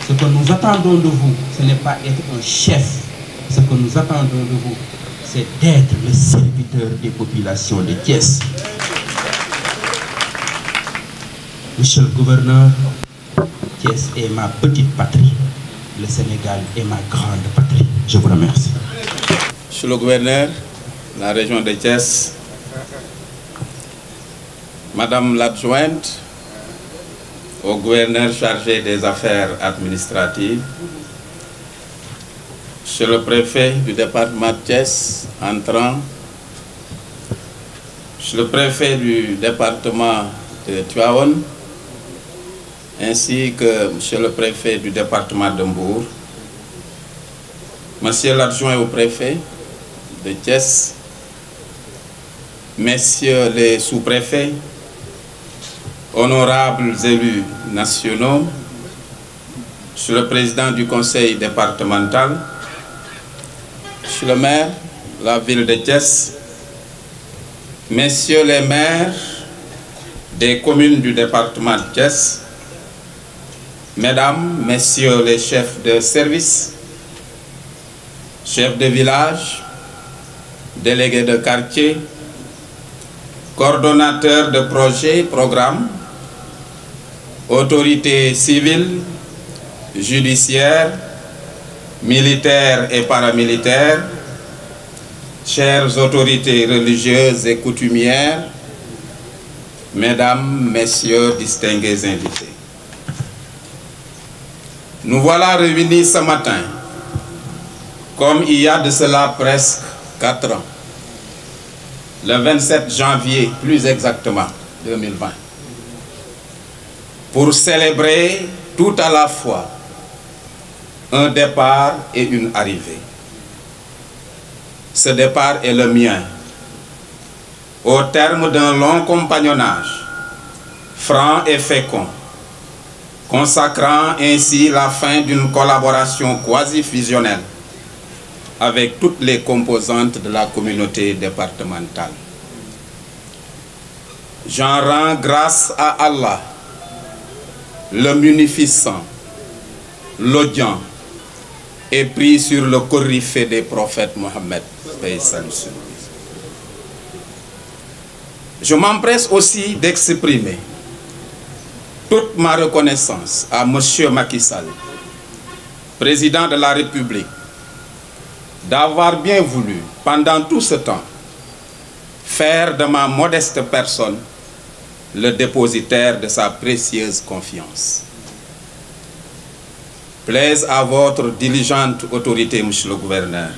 Ce que nous attendons de vous, ce n'est pas être un chef. Ce que nous attendons de vous, c'est d'être le serviteur des populations de Thiès. Monsieur le gouverneur, Thiès est ma petite patrie. Le Sénégal est ma grande patrie. Je vous remercie. Monsieur le gouverneur, la région de Thiès, Madame l'adjointe au gouverneur chargé des affaires administratives, Monsieur le préfet du département de Thiès, entrant, Monsieur le préfet du département de Tivaouane, ainsi que Monsieur le préfet du département de Mbour, Monsieur l'adjoint au préfet de Thiès, Messieurs les sous-préfets, honorables élus nationaux, Monsieur le président du conseil départemental, Monsieur le maire de la ville de Thiès, Messieurs les maires des communes du département de Thiès, Mesdames, Messieurs les chefs de service, chefs de village, délégués de quartier, coordonnateurs de projets, programmes, autorités civiles, judiciaires, militaires et paramilitaires, chères autorités religieuses et coutumières, Mesdames, Messieurs, distingués invités. Nous voilà réunis ce matin, comme il y a de cela presque 4 ans, le 27 janvier, plus exactement, 2020, pour célébrer tout à la fois un départ et une arrivée. Ce départ est le mien, au terme d'un long compagnonnage, franc et fécond, consacrant ainsi la fin d'une collaboration quasi-fusionnelle avec toutes les composantes de la communauté départementale. J'en rends grâce à Allah, le munificent, l'audient, et prie sur le coryphée des prophètes Mohammed. Je m'empresse aussi d'exprimer toute ma reconnaissance à M. Macky Sall, président de la République, d'avoir bien voulu, pendant tout ce temps, faire de ma modeste personne le dépositaire de sa précieuse confiance. Plaise à votre diligente autorité, monsieur le gouverneur,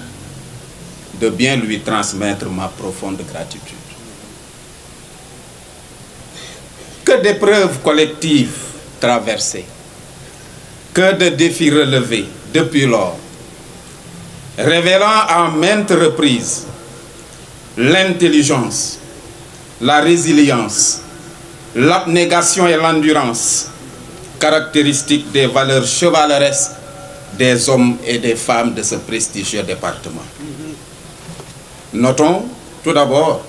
de bien lui transmettre ma profonde gratitude. Que d'épreuves collectives traversées, que de défis relevés depuis lors, révélant à maintes reprises l'intelligence, la résilience, l'abnégation et l'endurance, caractéristiques des valeurs chevaleresques des hommes et des femmes de ce prestigieux département. Notons tout d'abord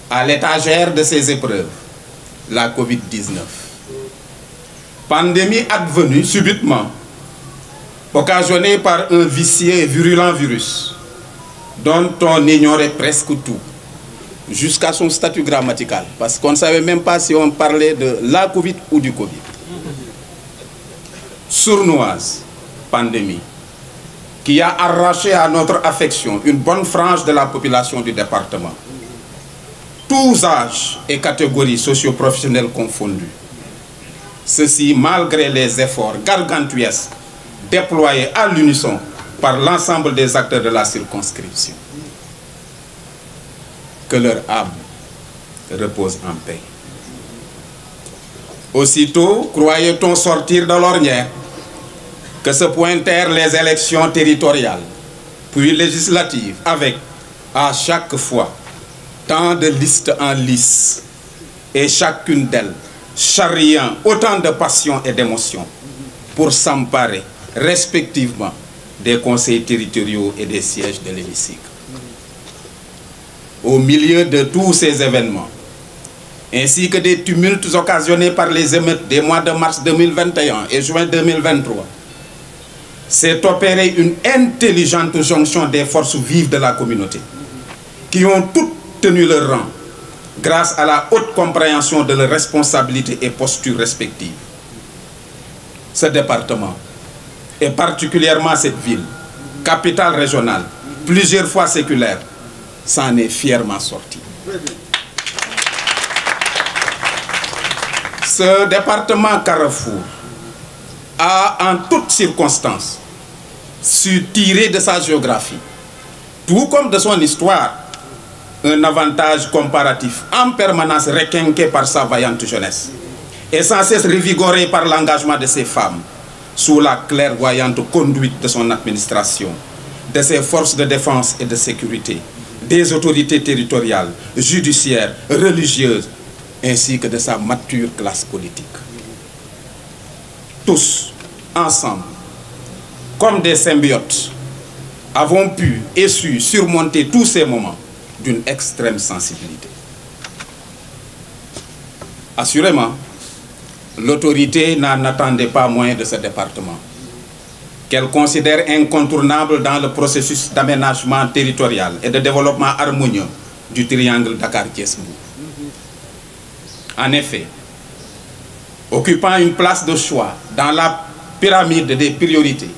à l'étagère de ces épreuves la Covid-19. Pandémie advenue subitement, occasionnée par un vicieux et virulent virus dont on ignorait presque tout, jusqu'à son statut grammatical, parce qu'on ne savait même pas si on parlait de la Covid ou du Covid. Sournoise pandémie qui a arraché à notre affection une bonne frange de la population du département, tous âges et catégories socio-professionnelles confondus. Ceci malgré les efforts gargantuesques déployés à l'unisson par l'ensemble des acteurs de la circonscription. Que leur âme repose en paix. Aussitôt, croyait-on sortir de l'ornière, que se pointèrent les élections territoriales, puis législatives, avec, à chaque fois, tant de listes en lice, et chacune d'elles charriant autant de passions et d'émotions, pour s'emparer, respectivement, des conseils territoriaux et des sièges de l'hémicycle. Au milieu de tous ces événements, ainsi que des tumultes occasionnés par les émeutes des mois de mars 2021 et juin 2023, s'est opérée une intelligente jonction des forces vives de la communauté, qui ont toutes tenu leur rang, grâce à la haute compréhension de leurs responsabilités et postures respectives. Ce département, et particulièrement cette ville, capitale régionale, plusieurs fois séculaire, s'en est fièrement sorti. Ce département carrefour a en toutes circonstances su tirer de sa géographie, tout comme de son histoire, un avantage comparatif en permanence requinqué par sa vaillante jeunesse et sans cesse revigoré par l'engagement de ses femmes sous la clairvoyante conduite de son administration, de ses forces de défense et de sécurité, des autorités territoriales, judiciaires, religieuses, ainsi que de sa mature classe politique. Tous, ensemble, comme des symbiotes, avons pu et su surmonter tous ces moments d'une extrême sensibilité. Assurément, l'autorité n'en attendait pas moins de ce département, qu'elle considère incontournable dans le processus d'aménagement territorial et de développement harmonieux du triangle Dakar-Thiès-Mbour. En effet, occupant une place de choix dans la pyramide des priorités,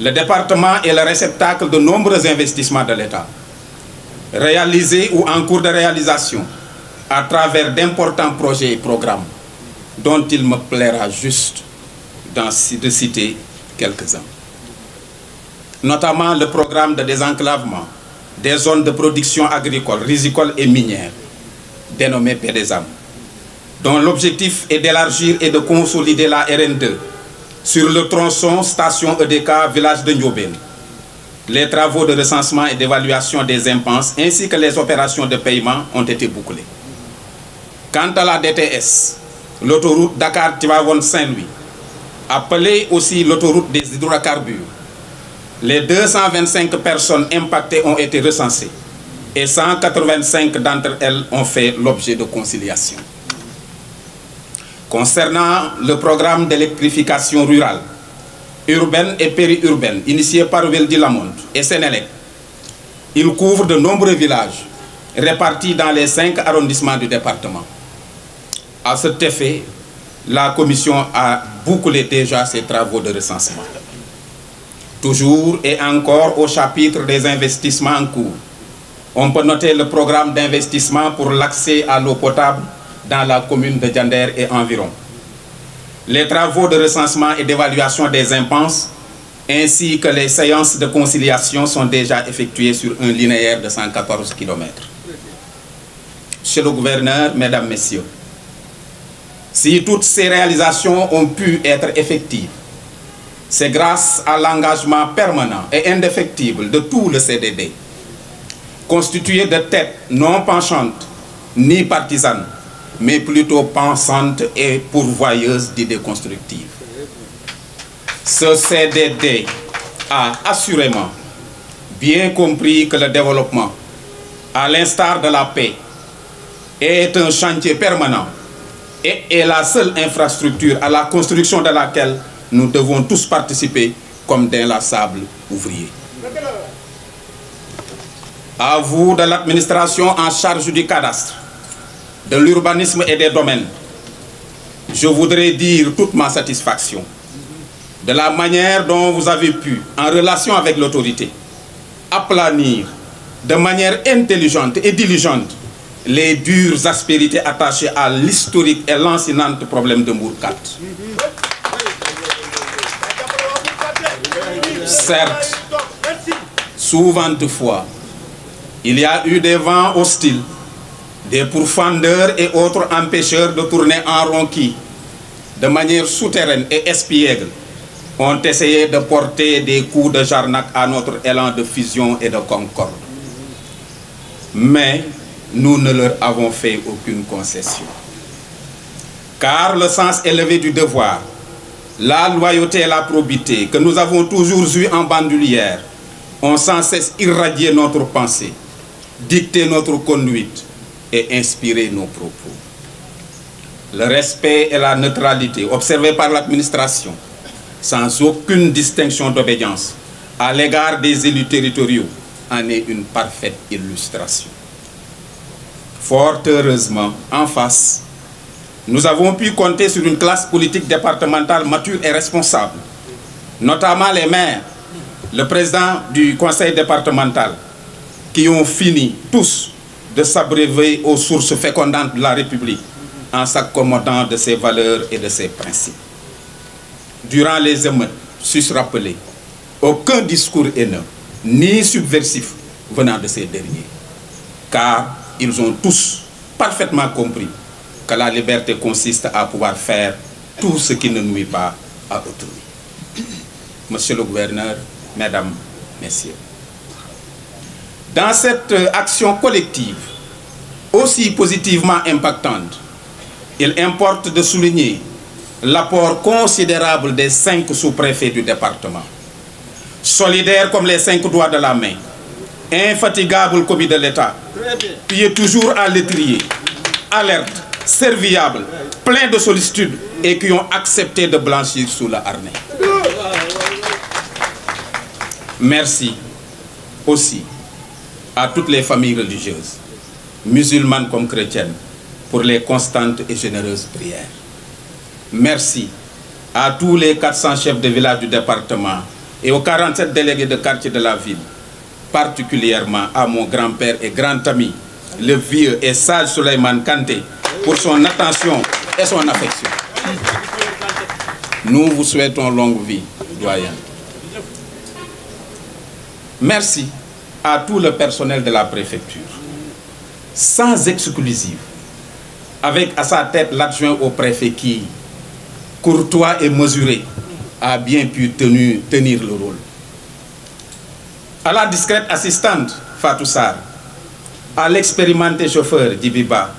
le département est le réceptacle de nombreux investissements de l'État, réalisés ou en cours de réalisation à travers d'importants projets et programmes dont il me plaira juste de citer quelques-uns. Notamment le programme de désenclavement des zones de production agricole, risicole et minière, dénommé PDESAM, dont l'objectif est d'élargir et de consolider la RN2 sur le tronçon station EDK village de Ndiobène. Les travaux de recensement et d'évaluation des impenses ainsi que les opérations de paiement ont été bouclés. Quant à la DTS, l'autoroute Dakar-Tivaouane-Saint-Louis, appelée aussi l'autoroute des hydrocarbures, les 225 personnes impactées ont été recensées et 185 d'entre elles ont fait l'objet de conciliation. Concernant le programme d'électrification rurale, urbaine et périurbaine, initié par Weldy-Lamonde et Sénélec, il couvre de nombreux villages répartis dans les 5 arrondissements du département. À cet effet, la commission a bouclé déjà ses travaux de recensement. Toujours et encore au chapitre des investissements en cours, on peut noter le programme d'investissement pour l'accès à l'eau potable dans la commune de Diender et environ. Les travaux de recensement et d'évaluation des impenses ainsi que les séances de conciliation sont déjà effectuées sur un linéaire de 114 km. Monsieur le gouverneur, mesdames, messieurs, si toutes ces réalisations ont pu être effectives, c'est grâce à l'engagement permanent et indéfectible de tout le CDD, constitué de têtes non penchantes ni partisanes, mais plutôt pensantes et pourvoyeuses d'idées constructives. Ce CDD a assurément bien compris que le développement, à l'instar de la paix, est un chantier permanent et est la seule infrastructure à la construction de laquelle nous devons tous participer comme d'inlassables ouvriers. À vous de l'administration en charge du cadastre, de l'urbanisme et des domaines, je voudrais dire toute ma satisfaction de la manière dont vous avez pu, en relation avec l'autorité, aplanir de manière intelligente et diligente les dures aspérités attachées à l'historique et lancinant problème de Mbour 4. Certes, souvent fois, il y a eu des vents hostiles, des pourfendeurs et autres empêcheurs de tourner en rond qui, de manière souterraine et espiègle, ont essayé de porter des coups de jarnac à notre élan de fusion et de concorde. Mais nous ne leur avons fait aucune concession. Car le sens élevé du devoir, la loyauté et la probité que nous avons toujours eu en bandoulière ont sans cesse irradié notre pensée, dicté notre conduite, et inspirer nos propos. Le respect et la neutralité observés par l'administration, sans aucune distinction d'obédience, à l'égard des élus territoriaux, en est une parfaite illustration. Fort heureusement, en face, nous avons pu compter sur une classe politique départementale mature et responsable, notamment les maires, le président du conseil départemental, qui ont fini tous de s'abreuver aux sources fécondantes de la République en s'accommodant de ses valeurs et de ses principes. Durant les émeutes, suis-je rappelé, aucun discours haineux ni subversif venant de ces derniers, car ils ont tous parfaitement compris que la liberté consiste à pouvoir faire tout ce qui ne nuit pas à autrui. Monsieur le gouverneur, mesdames, messieurs, dans cette action collective, aussi positivement impactante, il importe de souligner l'apport considérable des 5 sous-préfets du département, solidaires comme les 5 doigts de la main, infatigables commis de l'État, qui est toujours à l'étrier, alerte, serviable, plein de sollicitude et qui ont accepté de blanchir sous la harnais. Merci aussi à toutes les familles religieuses, musulmanes comme chrétiennes, pour les constantes et généreuses prières. Merci à tous les 400 chefs de village du département et aux 47 délégués de quartier de la ville, particulièrement à mon grand-père et grand ami, le vieux et sage Souleymane Kanté, pour son attention et son affection. Nous vous souhaitons longue vie, doyen. Merci à tout le personnel de la préfecture, sans exclusive, avec à sa tête l'adjoint au préfet qui, courtois et mesuré, a bien pu tenir le rôle. À la discrète assistante Fatou Sarr, à l'expérimenté chauffeur Djibiba,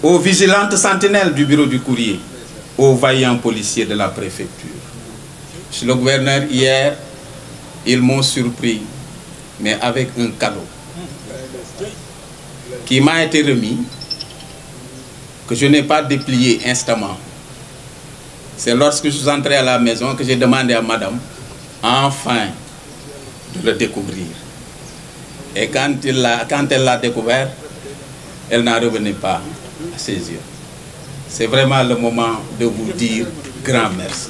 aux vigilantes sentinelles du bureau du courrier, aux vaillants policiers de la préfecture. Chez le gouverneur, hier, ils m'ont surpris, mais avec un cadeau qui m'a été remis, que je n'ai pas déplié instamment. C'est lorsque je suis entré à la maison que j'ai demandé à madame, enfin, de le découvrir. Et quand elle l'a découvert, elle n'en revenait pas à ses yeux. C'est vraiment le moment de vous dire grand merci.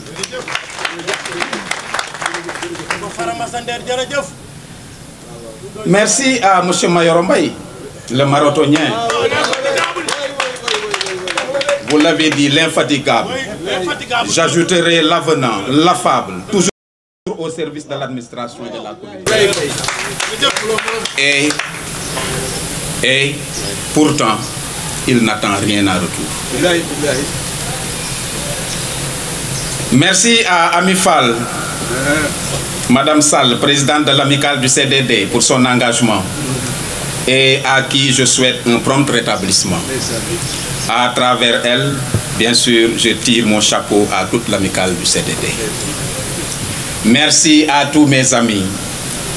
Merci à M. Mayorombaï, le marathonien. Vous l'avez dit, l'infatigable. J'ajouterai l'avenant, l'affable, toujours au service de l'administration et de la communauté. Et pourtant, il n'attend rien en retour. Merci à Amifal, Madame Sall, présidente de l'amicale du CDD, pour son engagement et à qui je souhaite un prompt rétablissement. À travers elle, bien sûr, je tire mon chapeau à toute l'amicale du CDD. Merci à tous mes amis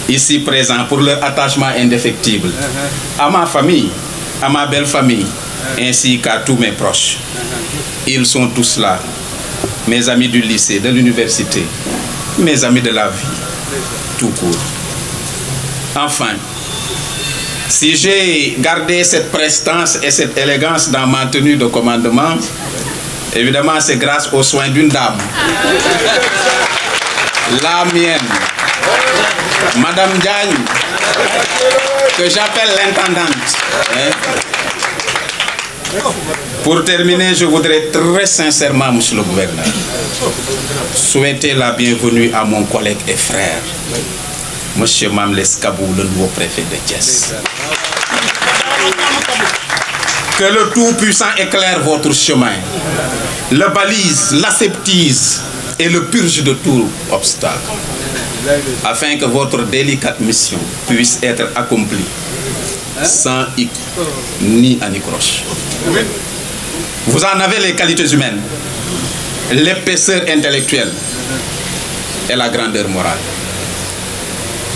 ici présents pour leur attachement indéfectible, à ma famille, à ma belle famille, ainsi qu'à tous mes proches. Ils sont tous là, mes amis du lycée, de l'université, mes amis de la vie, tout court. Enfin, si j'ai gardé cette prestance et cette élégance dans ma tenue de commandement, évidemment c'est grâce aux soins d'une dame. La mienne, Madame Diagne, que j'appelle l'intendante. Pour terminer, je voudrais très sincèrement, monsieur le gouverneur, souhaiter la bienvenue à mon collègue et frère, monsieur Mamles Kabou, le nouveau préfet de Thiès. Que le Tout-Puissant éclaire votre chemin, le balise, l'aseptise et le purge de tout obstacle, afin que votre délicate mission puisse être accomplie sans hic ni anicroche. Vous en avez les qualités humaines, l'épaisseur intellectuelle et la grandeur morale.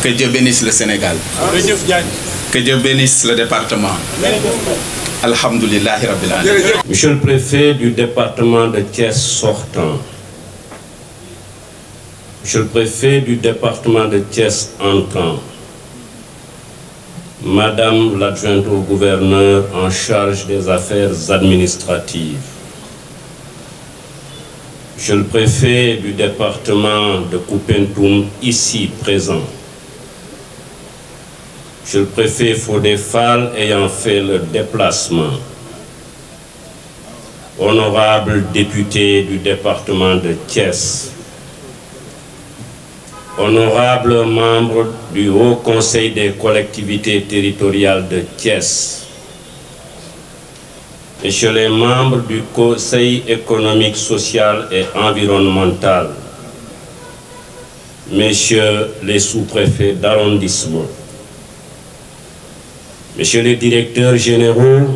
Que Dieu bénisse le Sénégal. Que Dieu bénisse le département. Alhamdulillahi Rabbil Alamin. Monsieur le préfet du département de Thiès sortant, Monsieur le préfet du département de Thiès entrant, Madame l'adjointe au gouverneur en charge des affaires administratives, Monsieur le préfet du département de Koupentoum ici présent, Monsieur le préfet Fodé Fall ayant fait le déplacement, honorable député du département de Thiès, honorables membres du Haut Conseil des collectivités territoriales de Thiès, messieurs les membres du Conseil économique, social et environnemental, messieurs les sous-préfets d'arrondissement, messieurs les directeurs généraux,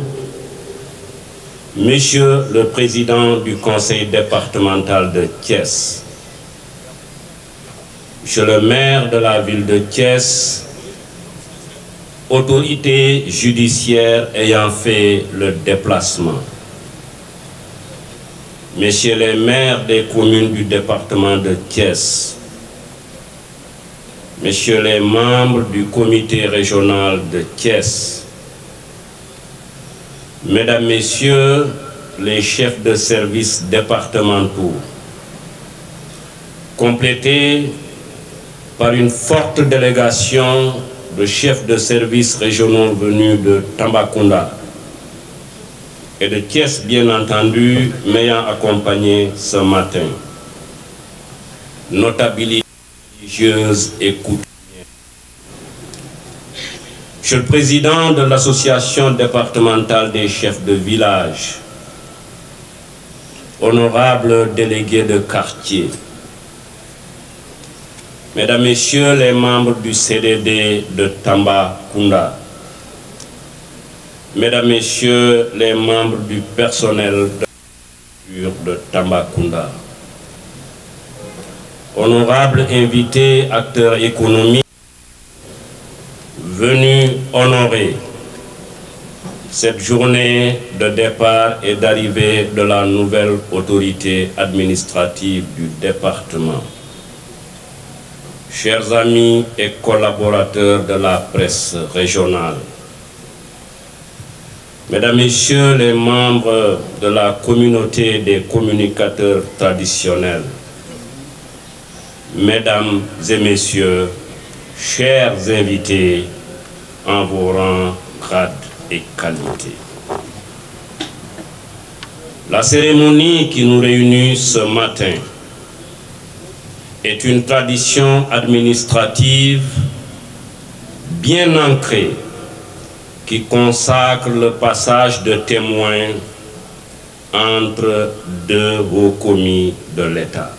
monsieur le président du conseil départemental de Thiès, monsieur le maire de la ville de Thiès, autorité judiciaire ayant fait le déplacement, messieurs les maires des communes du département de Thiès, messieurs les membres du comité régional de Thiès, mesdames, messieurs les chefs de services départementaux, complétés par une forte délégation de chefs de services régionaux venus de Tambacounda et de Thiès, bien entendu, m'ayant accompagné ce matin. Notabilité religieuse et coutumière. Monsieur le président de l'association départementale des chefs de village, honorables délégués de quartier, mesdames, messieurs les membres du CDD de Tambacounda, mesdames, messieurs les membres du personnel de Tambacounda, honorables invités, acteurs économiques, venus honorer cette journée de départ et d'arrivée de la nouvelle autorité administrative du département. Chers amis et collaborateurs de la presse régionale, mesdames, messieurs les membres de la communauté des communicateurs traditionnels, mesdames et messieurs, chers invités en vos rangs, grades et qualités. La cérémonie qui nous réunit ce matin est une tradition administrative bien ancrée qui consacre le passage de témoins entre deux hauts commis de l'État.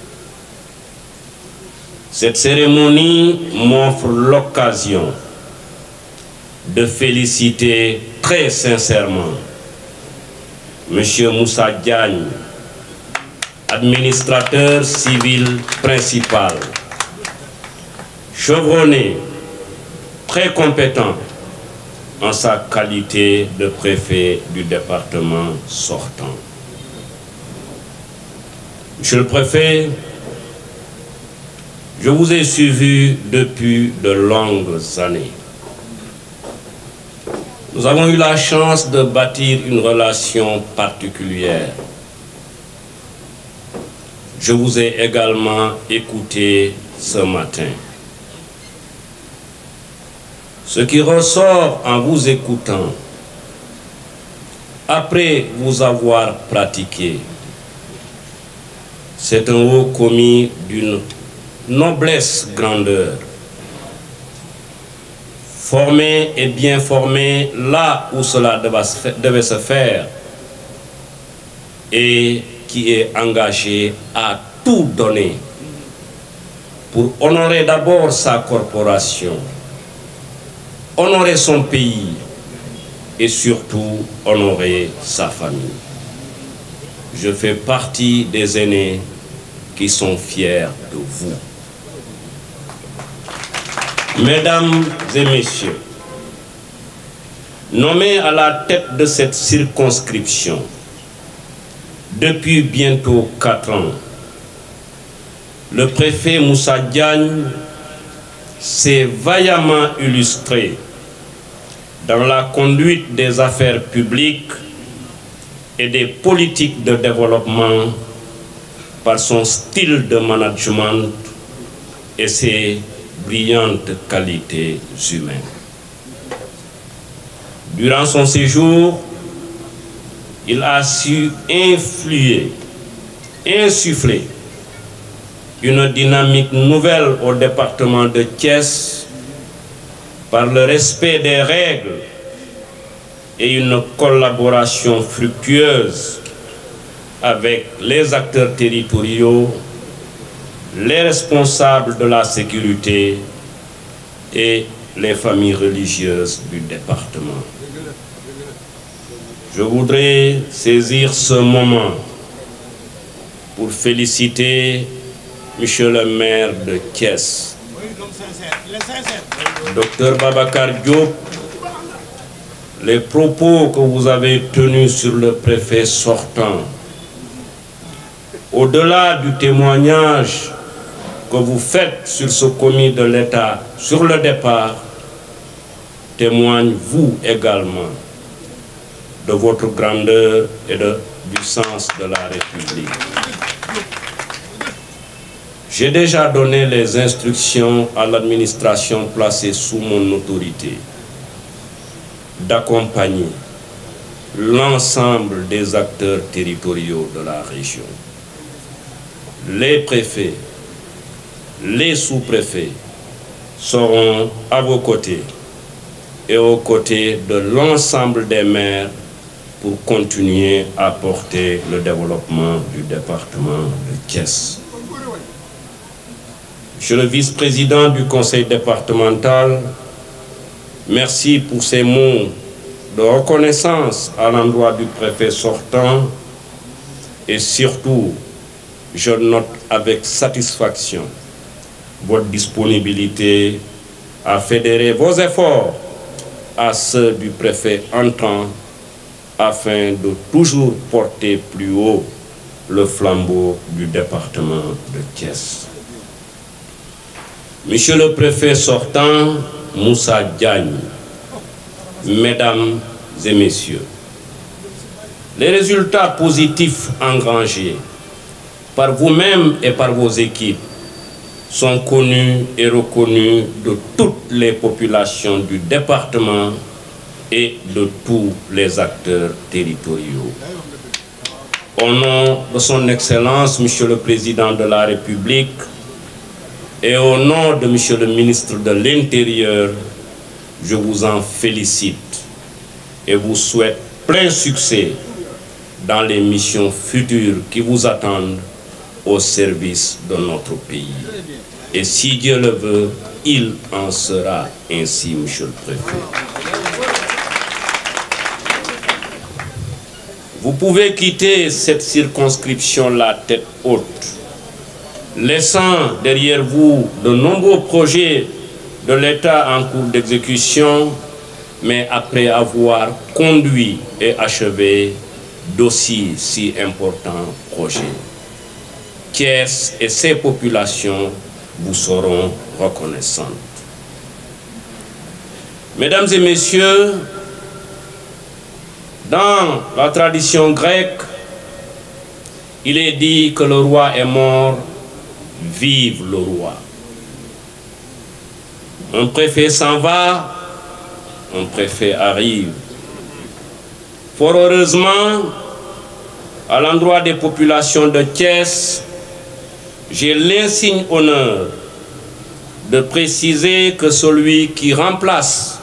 Cette cérémonie m'offre l'occasion de féliciter très sincèrement M. Moussa Diagne, administrateur civil principal, chevronné, très compétent en sa qualité de préfet du département sortant. Monsieur le préfet, je vous ai suivi depuis de longues années. Nous avons eu la chance de bâtir une relation particulière. Je vous ai également écouté ce matin. Ce qui ressort en vous écoutant, après vous avoir pratiqué, c'est un haut commis d'une noblesse grandeur, formé et bien formé là où cela devait se faire et qui est engagé à tout donner pour honorer d'abord sa corporation, honorer son pays et surtout honorer sa famille. Je fais partie des aînés qui sont fiers de vous. Mesdames et messieurs, nommé à la tête de cette circonscription depuis bientôt 4 ans, le préfet Moussa Diagne s'est vaillamment illustré dans la conduite des affaires publiques et des politiques de développement par son style de management et ses brillantes qualités humaines. Durant son séjour, il a su insuffler une dynamique nouvelle au département de Thiès par le respect des règles et une collaboration fructueuse avec les acteurs territoriaux, les responsables de la sécurité et les familles religieuses du département. Je voudrais saisir ce moment pour féliciter Monsieur le maire de Thiès, Dr Babacar Diop. Les propos que vous avez tenus sur le préfet sortant, au-delà du témoignage que vous faites sur ce commis de l'État sur le départ, témoignent vous également de votre grandeur et du sens de la République. J'ai déjà donné les instructions à l'administration placée sous mon autorité d'accompagner l'ensemble des acteurs territoriaux de la région. Les préfets, les sous-préfets seront à vos côtés et aux côtés de l'ensemble des maires pour continuer à porter le développement du département de Thiès. Monsieur le vice-président du conseil départemental, merci pour ces mots de reconnaissance à l'endroit du préfet sortant et surtout, je note avec satisfaction votre disponibilité à fédérer vos efforts à ceux du préfet entrant afin de toujours porter plus haut le flambeau du département de Thiès. Monsieur le préfet sortant, Moussa Diagne, mesdames et messieurs, les résultats positifs engrangés par vous-même et par vos équipes sont connus et reconnus de toutes les populations du département et de tous les acteurs territoriaux. Au nom de son Excellence, Monsieur le Président de la République, et au nom de Monsieur le ministre de l'Intérieur, je vous en félicite et vous souhaite plein succès dans les missions futures qui vous attendent au service de notre pays. Et si Dieu le veut, il en sera ainsi, Monsieur le Préfet. Vous pouvez quitter cette circonscription la tête haute, laissant derrière vous de nombreux projets de l'État en cours d'exécution, mais après avoir conduit et achevé d'aussi si importants projets. Thiès et ses populations vous seront reconnaissantes. Mesdames et messieurs, dans la tradition grecque, il est dit que le roi est mort, vive le roi. Un préfet s'en va, un préfet arrive. Fort heureusement, à l'endroit des populations de Thiès, j'ai l'insigne honneur de préciser que celui qui remplace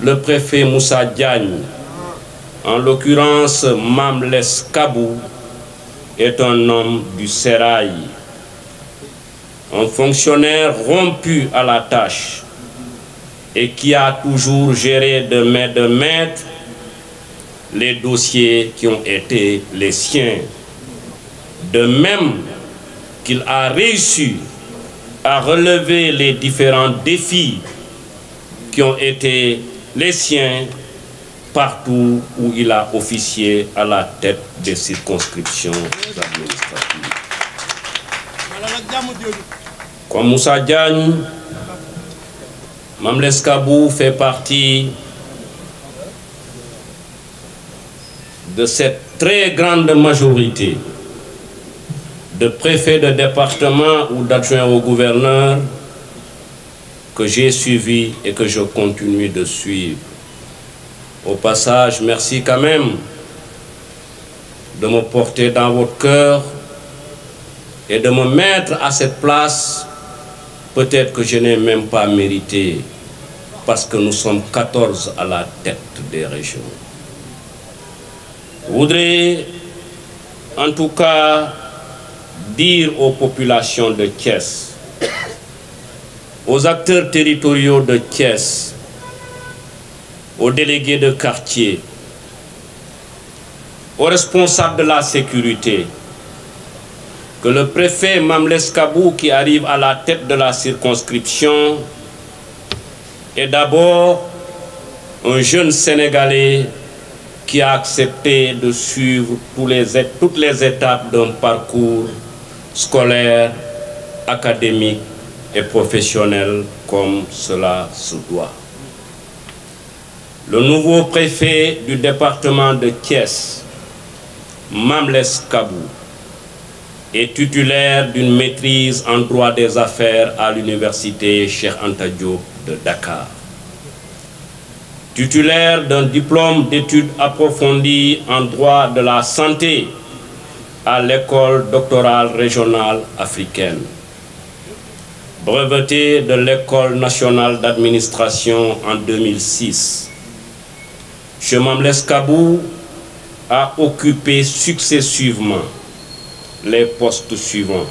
le préfet Moussa Diagne, en l'occurrence Mamles Kabou, est un homme du sérail, un fonctionnaire rompu à la tâche et qui a toujours géré de main de maître les dossiers qui ont été les siens. De même qu'il a réussi à relever les différents défis qui ont été les siens partout où il a officié à la tête des circonscriptions administratives. Comme Moussa Diagne, Mame Less Kabou fait partie de cette très grande majorité de préfets de département ou d'adjoints au gouverneur que j'ai suivi et que je continue de suivre. Au passage, merci quand même de me porter dans votre cœur et de me mettre à cette place, peut-être que je n'ai même pas mérité, parce que nous sommes 14 à la tête des régions. Je voudrais en tout cas dire aux populations de Thiès, aux acteurs territoriaux de Thiès, aux délégués de quartier, aux responsables de la sécurité, que le préfet Mame Less Kabou, qui arrive à la tête de la circonscription, est d'abord un jeune Sénégalais qui a accepté de suivre toutes les étapes d'un parcours scolaire, académique et professionnel comme cela se doit. Le nouveau préfet du département de Thiès, Mame Less Kabou, est titulaire d'une maîtrise en droit des affaires à l'université Cheikh Anta Diop de Dakar. Titulaire d'un diplôme d'études approfondies en droit de la santé à l'école doctorale régionale africaine. Breveté de l'école nationale d'administration en 2006. M. Mame Less Kabou a occupé successivement les postes suivants.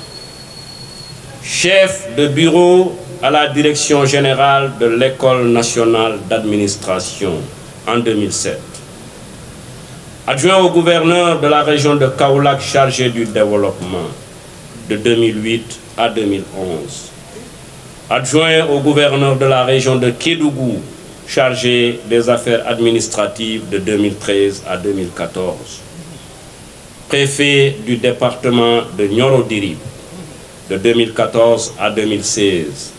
Chef de bureau à la direction générale de l'école nationale d'administration en 2007. Adjoint au gouverneur de la région de Kaolack chargé du développement de 2008 à 2011. Adjoint au gouverneur de la région de Kédougou chargé des affaires administratives de 2013 à 2014. Préfet du département de Nioro-Dirib de 2014 à 2016.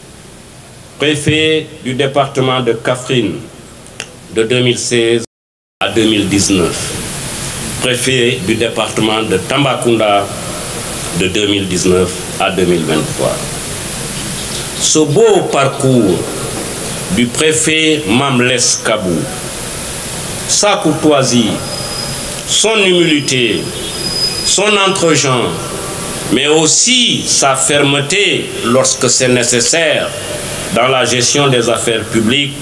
Préfet du département de Kaffrine de 2016 à 2019. Préfet du département de Tambacounda de 2019 à 2023. Ce beau parcours du préfet Mame Less Kabou, sa courtoisie, son humilité, son entre-gens, mais aussi sa fermeté lorsque c'est nécessaire dans la gestion des affaires publiques,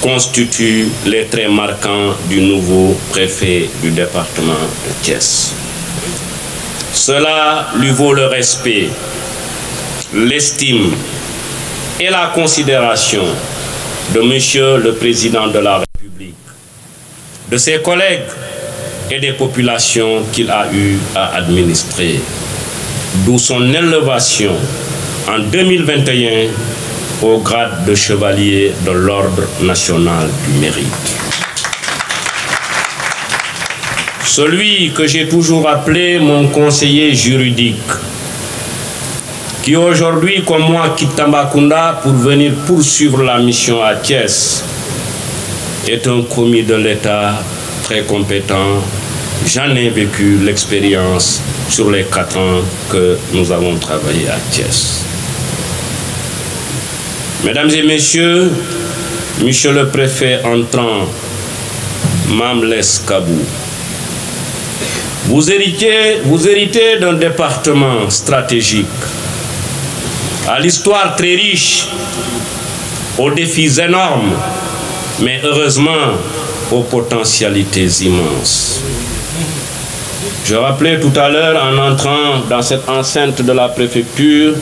constitue les traits marquants du nouveau préfet du département de Thiès. Cela lui vaut le respect, l'estime et la considération de Monsieur le Président de la République, de ses collègues et des populations qu'il a eu à administrer, d'où son élévation en 2021 au grade de chevalier de l'Ordre national du mérite. Celui que j'ai toujours appelé mon conseiller juridique, qui aujourd'hui, comme moi, quitte Tambacounda pour venir poursuivre la mission à Thiès, est un commis de l'État très compétent. J'en ai vécu l'expérience sur les 4 ans que nous avons travaillé à Thiès. Mesdames et messieurs, Monsieur le préfet entrant, Mame Less Kabou, vous héritez d'un département stratégique, à l'histoire très riche, aux défis énormes, mais heureusement aux potentialités immenses. Je rappelais tout à l'heure, en entrant dans cette enceinte de la préfecture,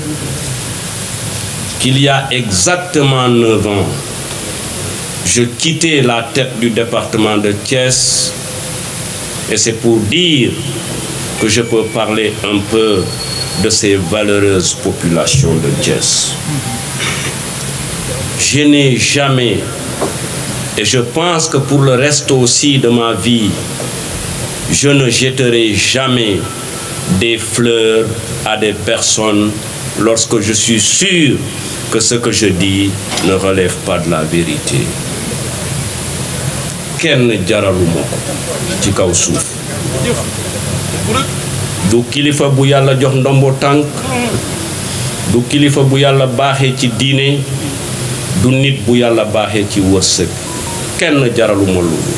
qu'il y a exactement 9 ans, je quittais la tête du département de Thiès, et c'est pour dire que je peux parler un peu de ces valeureuses populations de Thiès. Je n'ai jamais Et je pense que pour le reste aussi de ma vie, je ne jetterai jamais des fleurs à des personnes lorsque je suis sûr que ce que je dis ne relève pas de la vérité. Kenn jaraluma ko ci kaw suuf du kilifa bu yàlla jox ndombo tànk du kilifa bu yàlla baaxee ci diine du nit bu yàlla baaxee ci wërsëg kenn jaraluma loolu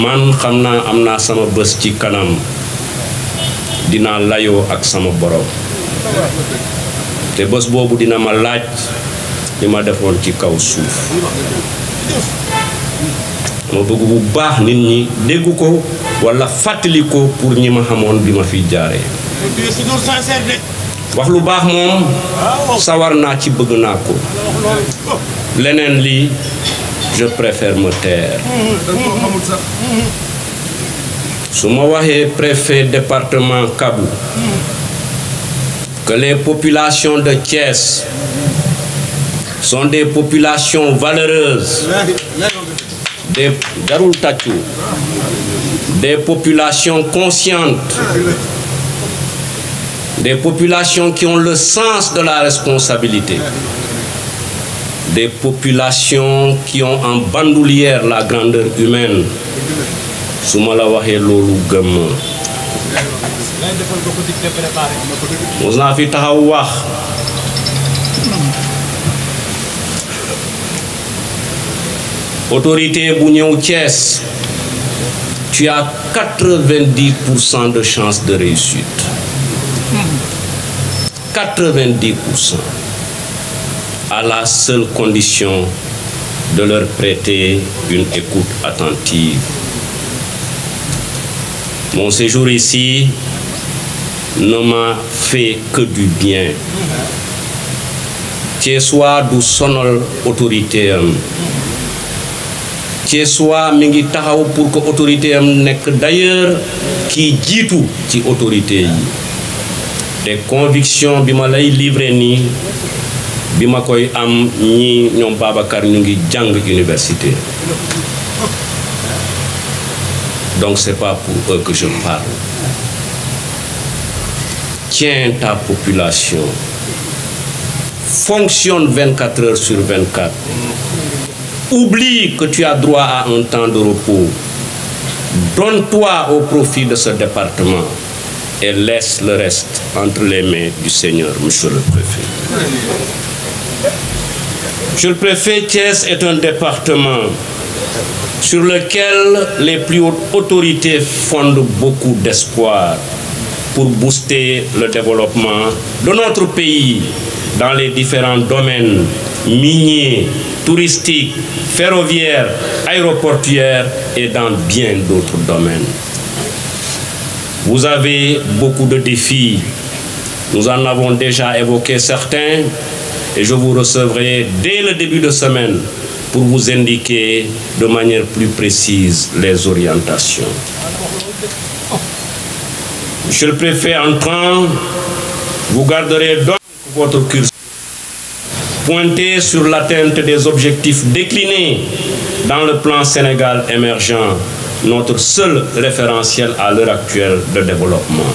man xam naa am naa sama bés ci kanam dinaa layoo ak sama borom te bés boobu dina ma laaj li ma defoon ci kaw suuf ma bëgg bu baax nit ñi dégg ko walla fàttali ko pour ñi ma xamoon bi ma fi jaaree wax lu baax moom sawar naa ci bëgg naa ko leneen li je préfère me taire su ma waxee préfet département Kabou que les populations de Thiès sont des populations valeureuses, des populations conscientes, des populations qui ont le sens de la responsabilité, des populations qui ont en bandoulière la grandeur humaine. Su ma la waxee loolu gëm mos naa fi taxaw wax autorité bu ñëw Thiès tu as 90% de chances de réussite 90% à la seule condition de leur prêter une écoute attentive. Mon séjour ici ne m'a fait que du bien. Thiessois du sonal autorité am Thiessois mi ngi taxaw pour que autorité am nekk d'ailleurs ki jiitu ci autorité yi te conviction bi ma lay livrer nii bi ma koy am ñi ñoom Babacar ñu ngi jàng université donc c'est pas pour eux que je parle. Tiens ta population, fonctionne 24 heures sur 24. Oublie que tu as droit à un temps de repos. Donne-toi au profit de ce département et laisse le reste entre les mains du Seigneur, Monsieur le Préfet. Monsieur le Préfet, Thiès est un département sur lequel les plus hautes autorités fondent beaucoup d'espoir pour booster le développement de notre pays dans les différents domaines miniers, touristiques, ferroviaires, aéroportuaires et dans bien d'autres domaines. Vous avez beaucoup de défis. Nous en avons déjà évoqué certains et je vous recevrai dès le début de semaine pour vous indiquer de manière plus précise les orientations. Monsieur le Préfet entrant, vous garderez donc votre curseur pointé sur l'atteinte des objectifs déclinés dans le plan Sénégal émergent, notre seul référentiel à l'heure actuelle de développement.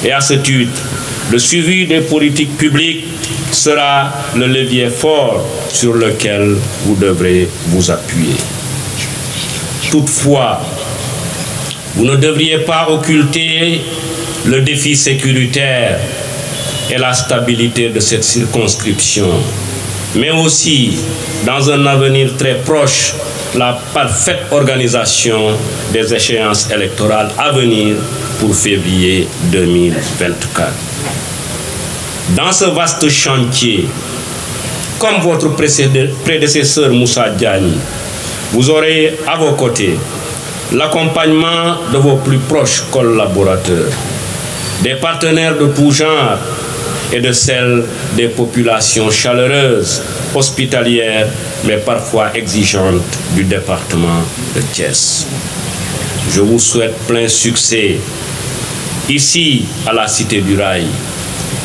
Et à ce titre, le suivi des politiques publiques sera le levier fort sur lequel vous devrez vous appuyer. Toutefois, vous ne devriez pas occulter le défi sécuritaire et la stabilité de cette circonscription, mais aussi, dans un avenir très proche, la parfaite organisation des échéances électorales à venir pour février 2024. Dans ce vaste chantier, comme votre prédécesseur Moussa Diagne, vous aurez à vos côtés l'accompagnement de vos plus proches collaborateurs, des partenaires de tout genre et de celles des populations chaleureuses, hospitalières, mais parfois exigeantes du département de Thiès. Je vous souhaite plein succès ici à la Cité du Rail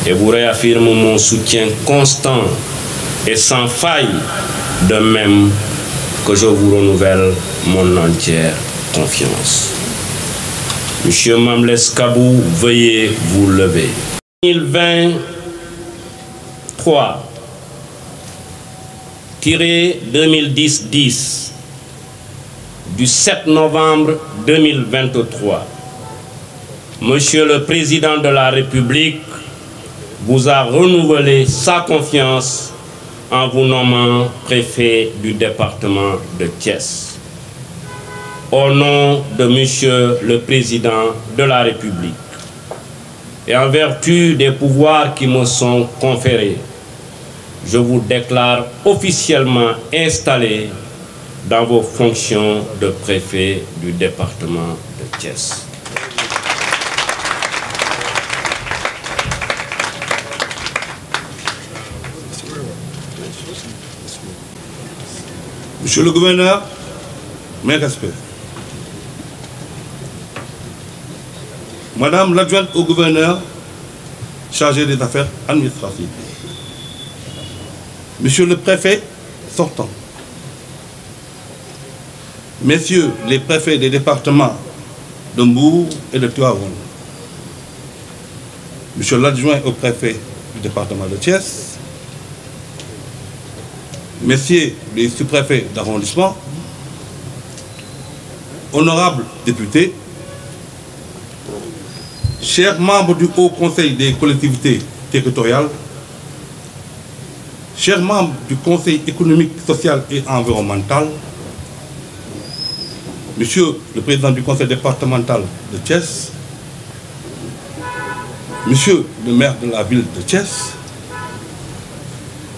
et vous réaffirme mon soutien constant et sans faille de même que je vous renouvelle mon entière confiance. Monsieur Mamles Kabou, veuillez vous lever. 2023-2010 du 7 novembre 2023, Monsieur le Président de la République vous a renouvelé sa confiance en vous nommant préfet du département de Thiès. Au nom de Monsieur le Président de la République et en vertu des pouvoirs qui me sont conférés, je vous déclare officiellement installé dans vos fonctions de préfet du département de Thiès. Monsieur le gouverneur, mes respects. Madame l'adjointe au gouverneur chargée des affaires administratives. Monsieur le préfet sortant. Messieurs les préfets des départements de Mbour et de Tivaouane. Monsieur l'adjoint au préfet du département de Thiès. Messieurs les sous-préfets d'arrondissement, honorables députés, chers membres du Haut Conseil des collectivités territoriales, chers membres du Conseil économique, social et environnemental, Monsieur le Président du Conseil départemental de Thiès, Monsieur le maire de la ville de Thiès,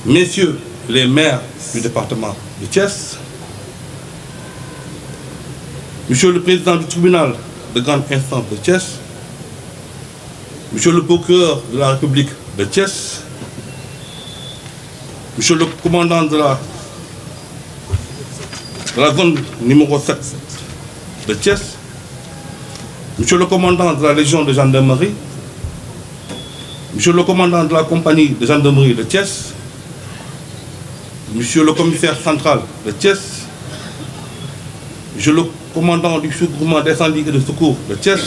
Messieurs les maires du département de Thiès, Monsieur le Président du tribunal de grande instance de Thiès, Monsieur le procureur de la République de Thiès, Monsieur le commandant de la zone numéro 7 de Thiès, Monsieur le commandant de la Légion de gendarmerie, Monsieur le commandant de la compagnie de gendarmerie de Thiès, Monsieur le commissaire central de Thiès, Monsieur le commandant du sous-groupement d'incendie et de secours de Thiès,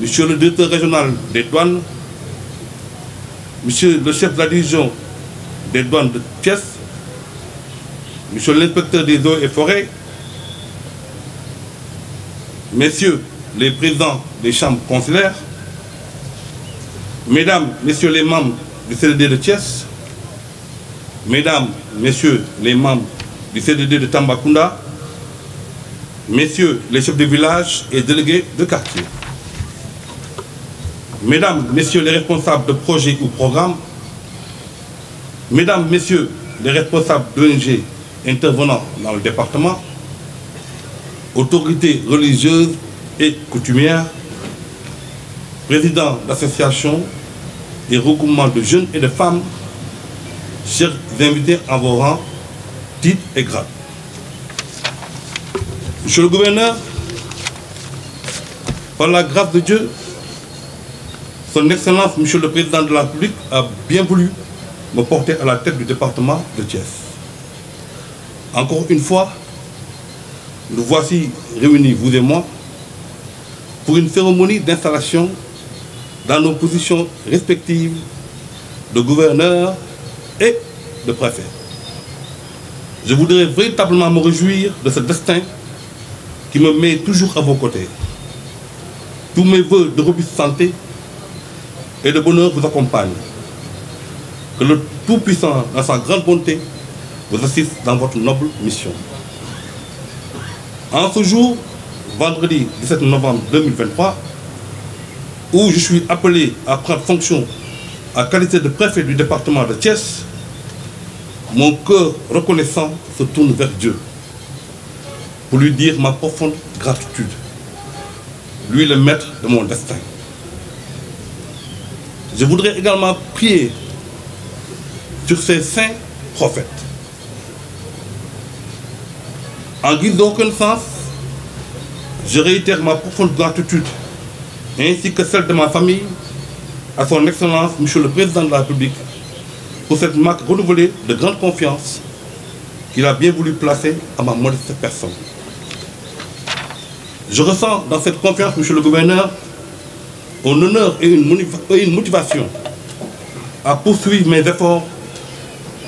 Monsieur le directeur régional des douanes, Monsieur le chef de la division des douanes de Thiès, Monsieur l'inspecteur des eaux et forêts, Messieurs les présidents des chambres consulaires, Mesdames, Messieurs les membres du CDD de Thiès, Mesdames, Messieurs les membres du CDD de Tambacounda, Messieurs les chefs de village et délégués de quartier, Mesdames, Messieurs les responsables de projets ou programmes, Mesdames, Messieurs les responsables d'ONG intervenant dans le département, autorités religieuses et coutumières, présidents d'associations et regroupements de jeunes et de femmes, chers invités en vos rangs, titres et grades. Monsieur le gouverneur, par la grâce de Dieu, Son Excellence, Monsieur le Président de la République, a bien voulu me porter à la tête du département de Thiès. Encore une fois, nous voici réunis, vous et moi, pour une cérémonie d'installation dans nos positions respectives de gouverneur et de préfet. Je voudrais véritablement me réjouir de ce destin qui me met toujours à vos côtés. Tous mes vœux de robuste santé et de bonheur vous accompagnent. Que le Tout-Puissant, dans sa grande bonté, vous assiste dans votre noble mission. En ce jour, vendredi 17 novembre 2023, où je suis appelé à prendre fonction à qualité de préfet du département de Thiès, mon cœur reconnaissant se tourne vers Dieu pour lui dire ma profonde gratitude, lui le maître de mon destin. Je voudrais également prier sur ces saints prophètes. En guise de reconnaissance, je réitère ma profonde gratitude ainsi que celle de ma famille à son Excellence, Monsieur le Président de la République, pour cette marque renouvelée de grande confiance qu'il a bien voulu placer à ma modeste personne. Je ressens dans cette confiance, Monsieur le Gouverneur, un honneur et une motivation à poursuivre mes efforts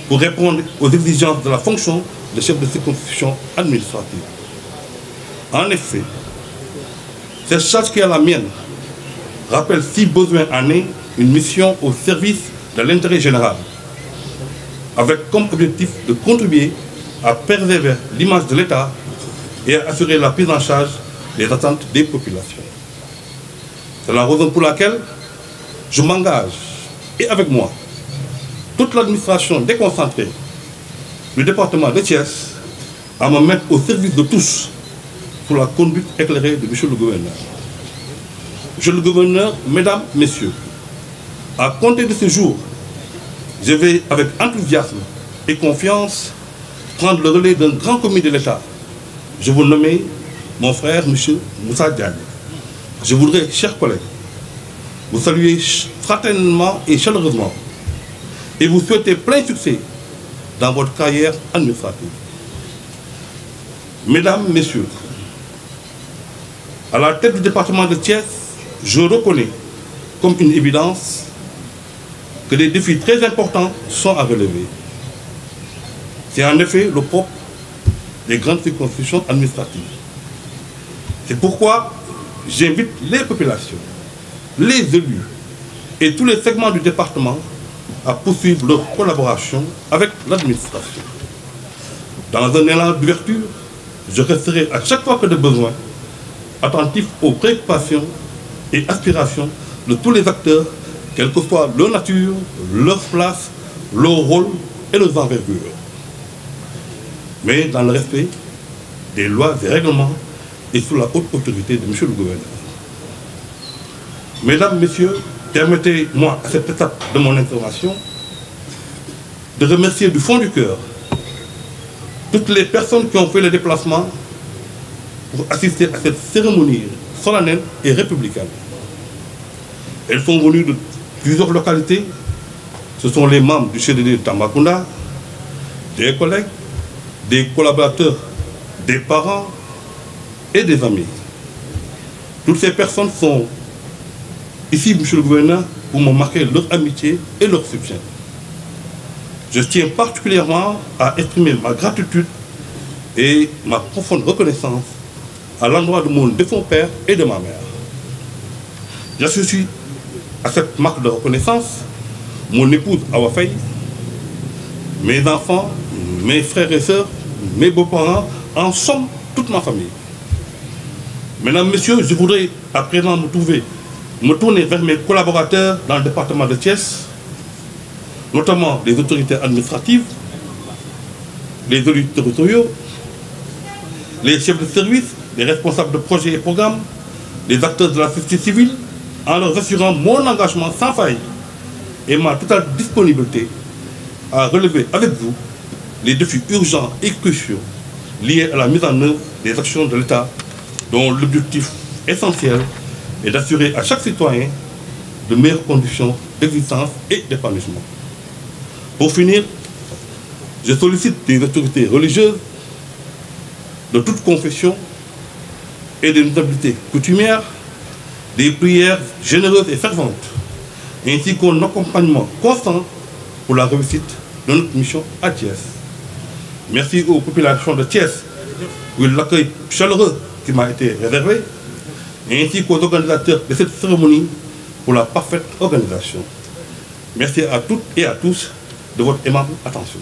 pour répondre aux exigences de la fonction de chef de circonscription administrative. En effet, cette charge qui est la mienne rappelle si besoin en est une mission au service de l'intérêt général, avec comme objectif de contribuer à préserver l'image de l'État et à assurer la prise en charge des attentes des populations. C'est la raison pour laquelle je m'engage, et avec moi, toute l'administration déconcentrée du département de Thiès, à me mettre au service de tous pour la conduite éclairée de Monsieur le Gouverneur. Monsieur le Gouverneur, Mesdames, Messieurs, à compter de ce jour, je vais avec enthousiasme et confiance prendre le relais d'un grand comité de l'État. Je vous nomme mon frère, M. Moussa Diagne. Je voudrais, chers collègues, vous saluer fraternellement et chaleureusement et vous souhaiter plein succès dans votre carrière administrative. Mesdames, Messieurs, à la tête du département de Thiès, je reconnais comme une évidence que des défis très importants sont à relever. C'est en effet le propre des grandes circonscriptions administratives. C'est pourquoi j'invite les populations, les élus et tous les segments du département à poursuivre leur collaboration avec l'administration. Dans un élan d'ouverture, je resterai à chaque fois que de besoin attentif aux préoccupations et aspirations de tous les acteurs, quelle que soit leur nature, leur place, leur rôle et leurs envergures. Mais dans le respect des lois et règlements et sous la haute autorité de M. le Gouverneur. Mesdames, Messieurs, permettez-moi à cette étape de mon intervention de remercier du fond du cœur toutes les personnes qui ont fait le déplacement pour assister à cette cérémonie solennelle et républicaine. Elles sont venues de plusieurs localités. Ce sont les membres du CDD de Tambacounda, des collègues, des collaborateurs, des parents et des amis. Toutes ces personnes sont ici, Monsieur le Gouverneur, pour me marquer leur amitié et leur soutien. Je tiens particulièrement à exprimer ma gratitude et ma profonde reconnaissance à l'endroit de mon défunt père et de ma mère. J'associe à cette marque de reconnaissance mon épouse Awa Faye, mes enfants, mes frères et sœurs, mes beaux-parents, en somme, toute ma famille. Mesdames, Messieurs, je voudrais à présent me tourner vers mes collaborateurs dans le département de Thiès, notamment les autorités administratives, les élus territoriaux, les chefs de service, les responsables de projets et programmes, les acteurs de la société civile, en leur assurant mon engagement sans faille et ma totale disponibilité à relever avec vous les défis urgents et cruciaux liés à la mise en œuvre des actions de l'État, dont l'objectif essentiel est d'assurer à chaque citoyen de meilleures conditions d'existence et d'épanouissement. Pour finir, je sollicite des autorités religieuses de toute confession et des notabilités coutumières des prières généreuses et ferventes, ainsi qu'un accompagnement constant pour la réussite de notre mission à Thiès. Merci aux populations de Thiès pour l'accueil chaleureux qui m'a été réservé, ainsi qu'aux organisateurs de cette cérémonie pour la parfaite organisation. Merci à toutes et à tous de votre aimable attention.